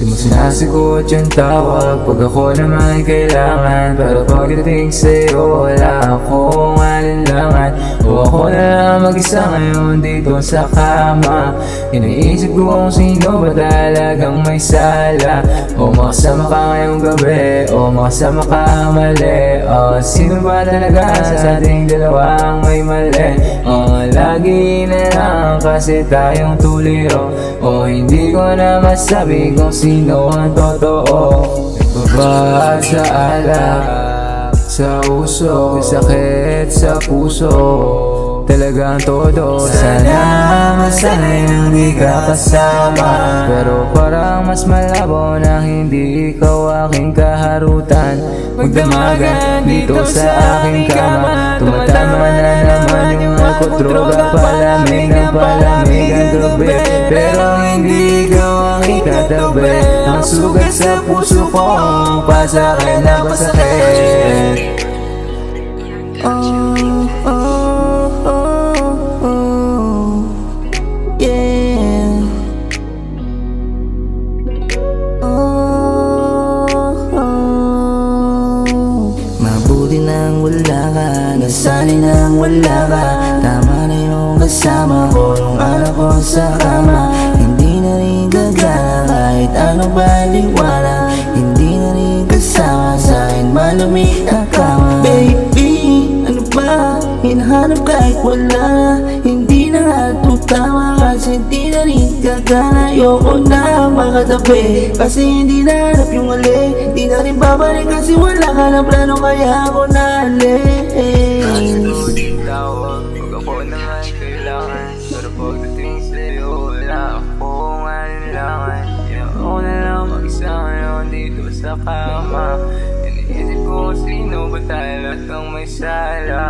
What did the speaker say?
Di mo sinasagot yung tawag pag ako naman kailangan. Pero pagdating sa'yo wala akong alinlangan. O ako na lang mag-isa ngayon dito sa kama. Iniisip ko kung sino ba talagang may sala. O makasama ka ngayong gabi, o makasama ka mali. O sino ba talaga sa ating dalawang may mali? O lagi na lang kasi tayong tuliro. O hindi ko na masabi kung sino ang totoo. Nagbabahag sa alak, sa uso, sakit sa puso, talagang todo. Sana masanay nang di ka kasama. Pero parang mas malabo na hindi ikaw aking kaharutan. Magdamagan dito sa aking kama. Tumatama na naman yung ako droga. Palamig ng palamig ang gabi. Pero hindi ikaw ang ikatabi. Ang sugat sa puso ko, pasakit na pasakit. Mabuti nang wala ka, nasanay nang wala ka. Tama na yung kasama ko nung araw ko sa kama. Hindi na rin gagana kahit ano ba liwanag. Hindi na rin kasama sa'kin malamig na kama. Baby, ano ba? Hinahanap kahit wala na. Hindi na nga tutama kasi hindi na rin gagana. Ayoko na makatabi kasi hindi na hanap yung mali. Hindi na rin babalik kasi wala ka ng plano kaya ako naalis. Tawag pag ako naman kailangan. Pero pagdating sa'yo wala akong alinlangan. Kaya ako na lang mag-isa ngayon dito sa kama. Iniisip ko sino ba talagang may sala.